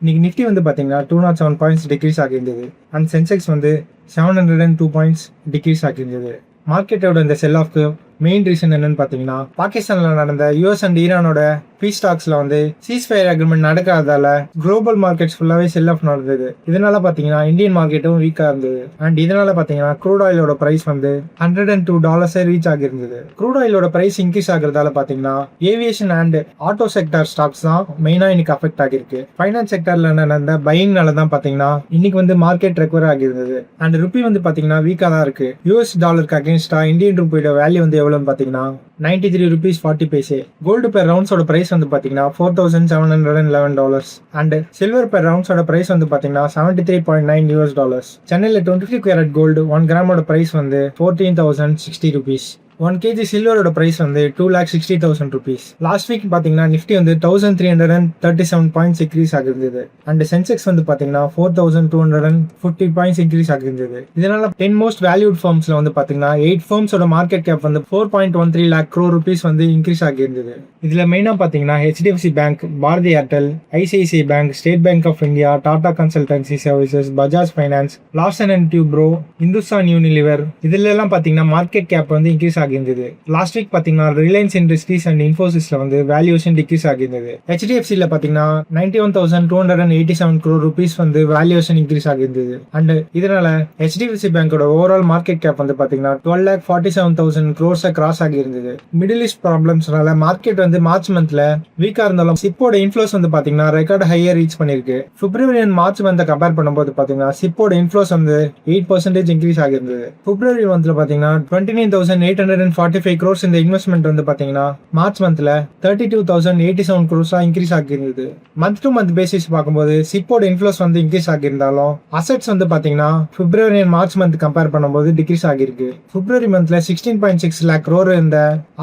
இன்னைக்கு நிஃப்டி வந்து பார்த்தீங்கன்னா 207 பாயிண்ட்ஸ் டிக்ரீஸ் ஆகியிருந்தது. அண்ட் சென்செக்ஸ் வந்து 702 பாயிண்ட்ஸ் டிக்ரீஸ் ஆகியிருந்தது. மார்க்கெட்டோட இந்த செல் ஆஃப்க்கு மெயின் ரீசன் என்னன்னு பார்த்தீங்கன்னா, பாகிஸ்தானில் நடந்த யூஎஸ் அண்ட் ஈரானோட பீஸ் டாக்ஸில் வந்து சீஸ்ஃபயர் அக்ரிமெண்ட் நடக்காததால குளோபல் மார்க்கெட்ஸ் ஃபுல்லாகவே செல் ஆஃப் நடந்தது. இதனால பார்த்தீங்கன்னா இந்தியன் மார்க்கெட்டும் வீக்காக இருந்தது. அண்ட் இதனால பார்த்தீங்கன்னா க்ரூட் ஆயிலோட ப்ரைஸ் வந்து $102 ரீச் ஆகியிருந்தது. க்ரூட் ஆயிலோட ப்ரைஸ் இன்க்ரீஸ் ஆகிறதால பார்த்தீங்கன்னா aviation and auto sector stocks தான் மெயினாக இன்னைக்கு அஃபெக்ட் ஆகிருக்கு. ஃபைனான்ஸ் செக்டர்ல நடந்த பையிங்னால தான் பார்த்தீங்கன்னா இன்னைக்கு வந்து மார்க்கெட் ரெக்கவர் ஆகியிருந்தது. அண்ட் ருப்பி வந்து பார்த்தீங்கன்னா வீக்காக தான் இருக்கு. யூஎஸ் டாலருக்கு அகேன்ஸ்டா இந்தியன் ருப்பியோட வேல்யூ வந்து எவ்வளோன்னு பார்த்தீங்கன்னா $93.40. கோல்டு பெர் ரவுண்ட்ஸோட பிரைஸ் வந்து பார்த்தீங்கன்னா $4,711. அண்ட் சில்வர் பெர் ரவுண்ட்ஸோட பிரைஸ் வந்து பார்த்தீங்கன்னா $73.9. சென்னையில் 23 கேரட் கோல்டு 1 கிராமோட பிரைஸ் வந்து $14,060. 1 kg சில்வரோட பிரைஸ் வந்து $2,60,000. லாஸ்ட் வீக் பார்த்தீங்கன்னா நிஃப்டி வந்து 1337 பாயிண்ட்ஸ் இன்க்ரீஸ் ஆகிருந்தது. அண்ட் சென்செக்ஸ் வந்து பார்த்தீங்கன்னா 4250 பாயிண்ட்ஸ் இன்க்ரீஸ் ஆகிருந்தது. இதனால 10 மோஸ்ட் வேல்யூட் ஃபர்ம்ஸ்ல வந்து பார்த்தீங்கன்னா 8 ஃபர்ம்ஸோட மார்க்கெட் கேப் வந்து 4.13 lakh crore rupees வந்து இன்க்ரீஸ் ஆகியிருந்தது. இதுல மெயினா பார்த்தீங்கன்னா HDFC bank, Bharti Airtel, ICICI bank, State Bank of India, Tata Consultancy Services, Bajaj Finance, Larsen and Toubro, Hindustan Unilever இதுல எல்லாம் பார்த்தீங்கன்னா மார்க்கெட் கேப் வந்து இன்க்ரீஸ் ஆகியிருந்தது. லாஸ்ட் வீக் பாத்தீங்கன்னா ரிலையன்ஸ் இண்டஸ்ட்ரீஸ் அண்ட் இன்ஃபோசிஸ்ல வந்து வேல்யூவேஷன் டிக்ரீஸ் ஆகியிருந்தது. HDFCல பாத்தீங்கன்னா 91,287 crore rupees வந்து வேல்யூவேஷன் இன்க்ரீஸ் ஆகியிருந்தது. அண்ட் இதனால HDFC பேங்கோட ஓவரால் மார்க்கெட் கேப் வந்து பாத்தீங்கன்னா 12,47,000 crores கிராஸ் ஆகியிருந்தது. மிடில் ஈஸ்ட் ப்ராப்ளம்ஸ்னால மார்க்கெட் வந்து மார்ச் மந்த்ல வீக்கா இருந்தாலும் சிப்போட இன்ஃப்ளோஸ் வந்து பாத்தீங்கன்னா ரெக்கார்ட் ஹையா ரீச் பண்ணிருக்கு. பிப்ரவரி அண்ட் மார்ச் மந்த் கம்பேர் பண்ணும்போது பாத்தீங்கன்னா சிப்போட இன்ஃப்ளோஸ் வந்து 8% இன்க்ரீஸ் ஆகியிருந்தது. பிப்ரவரி மந்த்ல பாத்தீங்கன்னா 29,845 crores இந்த இன்வெஸ்ட்மெண்ட் வந்து பாத்தீங்கன்னா மார்ச் மந்த்ல 32,087 crores இன்க்ரீஸ் ஆகியிருந்தது. மந்த் டு மந்த் பேசிஸ் பார்க்கும்போது சிப்போட இன்ஃப்ளோஸ் வந்து இன்க்ரீஸ் ஆகியிருந்தாலும் அசெட்ஸ் வந்து பாத்தீங்கன்னா February and March month compare பண்ணும்போது டிக்ரீஸ் ஆகிருக்கு. பிப்ரவரி மந்த்ல 16.6 lakh crore இந்த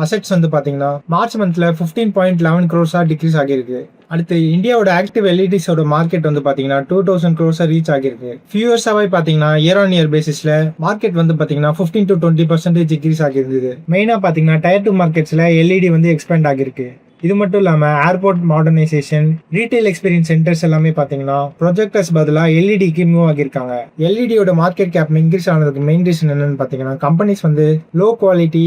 அசெட்ஸ் வந்து பாத்தீங்கன்னா மார்ச் மந்த்ல 15.11 crores டிக்ரீஸ் ஆகிருக்கு. அடுத்து இந்தியாவோட ஆக்டிவ் எல்இடிஸோட மார்க்கெட் வந்து பாத்தீங்கன்னா 2000 crores ரீச் ஆகிருக்கு. ஃபியூ இயர்ஸாவே பாத்தீங்கன்னா இயர் ஆன் இயர் பேசிஸ்ல மார்க்கெட் வந்து பாத்தீங்கன்னா 15 to 20% இன்க்ரீஸ் ஆகிருந்தது. மெயினா பாத்தீங்கன்னா டயர் 2 மார்க்கெட்ஸ்ல எல்இடி வந்து எக்ஸ்பேண்ட் ஆகிருக்கு. இது மட்டும் இல்லாம airport modernisation, retail experience centres எல்லாமே பாத்தீங்கன்னா ப்ரொஜெக்டர்ஸ் பதிலா எல்இடிக்கு மூவ் ஆகிருக்காங்க. எல்இடியோட மார்க்கெட் கேப் இன்க்ரீஸ் ஆனதுக்கு மெயின் ரீசன் என்னன்னு பாத்தீங்கன்னா கம்பெனிஸ் வந்து லோ குவாலிட்டி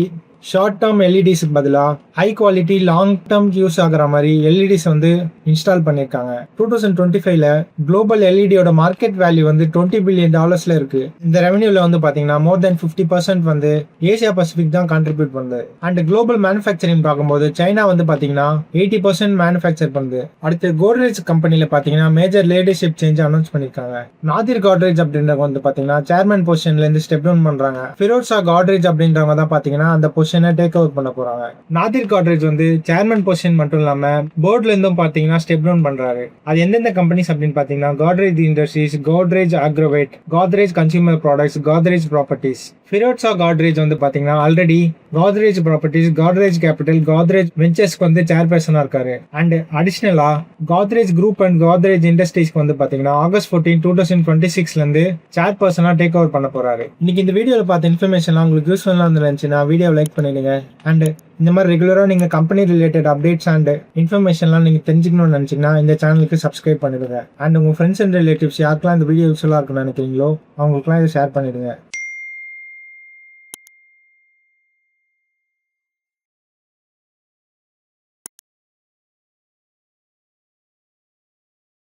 ஷார்ட் டேர்ம் எல்இடிஸ்க்கு பதிலாக high quality long term use ஆகிற மாதிரி எல்இடிஸ் வந்து இன்ஸ்டால் பண்ணியிருக்காங்க. 2025ல குளோபல் எல்இடியோட மார்க்கெட் வேல்யூ வந்து $20 billion இருக்கு. இந்த ரெவன்யூல வந்து பாத்தீங்கன்னா மோர் தென் 50% வந்து ஏசியா பசிபிக் தான் கான்ட்ரிபியூட் பண்ணுது. அண்ட் குளோபல் மேனுஃபேக்சரிங் பார்க்கும்போது சைனா வந்து பாத்தீங்கன்னா 80% மேனுஃபேக்சர் பண்ணுது. அடுத்து கோட்ரேஜ் கம்பெனில பாத்தீங்கன்னா மேஜர் லீடர்ஷிப் சேஞ்ச் அனௌன்ஸ் பண்ணிருக்காங்க. நாதிர் கோட்ரேஜ் அப்படின்றவங்க வந்து பாத்தீங்கன்னா சேர்மன் பொசிஷன்ல இருந்து ஸ்டெப் டவுன் பண்றாங்க. ஃபிரோட்ஷா கோட்ரேஜ் அப்படின்றவங்க தான் பாத்தீங்கன்னா அந்த பொசிஷனை டேக் ஓவர் பண்ண போறாங்க. நாதிர் கோட்ரேஜ் வந்து சேர்மன் பொசிஷன் மட்டும் இல்லாம போர்ட்ல இருந்தும் பாத்தீங்கன்னா ஸ்டெப் டவுன் பண்றாரு. அது எந்தெந்த கம்பெனிஸ் அப்படின்னு பாத்தீங்கன்னா Godrej industries, Godrej Agrovet, Godrej consumer products, Godrej properties. Pirojsha Godrej வந்து பாத்தீங்கன்னா already Godrej properties, Godrej capital, Godrej வெஞ்சர்ஸ்க்கு வந்து சேர்பர்சனா இருக்காரு. அண்ட் அடிஷனலா கோத்ரேஜ் குரூப் அண்ட் கோத்ரேஜ் இண்டஸ்ட்ரீஸ்க்கு வந்து பாத்தீங்கன்னா August 14, 2026ல இருந்து சேர்பர்சனா டேக் ஓவர் பண்ண போறாரு. இன்னைக்கு இந்த வீடியோல பார்த்த இன்ஃபர்மேஷன்லாம் உங்களுக்கு யூஸ்ஃபுல்லா இருந்துச்சுன்னா வீடியோ லைக் பண்ணிடுங்க. அண்ட் இந்த மாதிரி ரெகுலராக நீங்கள் கம்பெனி ரிலேட்டட் அப்டேட்ஸ் அண்ட் இன்ஃபர்மேஷன்லாம் நீங்கள் தெரிஞ்சுக்கணும்னு நினச்சிங்கன்னா இந்த சேனலுக்கு சப்ஸ்கிரைப் பண்ணிடுங்க. அண்ட் உங்கள் ஃப்ரெண்ட்ஸ் அண்ட் ரிலேட்டிவ்ஸ் யாருக்கெல்லாம் இந்த வீடியோ யூஸ்ஃபுல்லாக இருக்குன்னு நினைக்கிறீங்களோ அவங்களுக்குலாம் இதை ஷேர் பண்ணிடுங்க.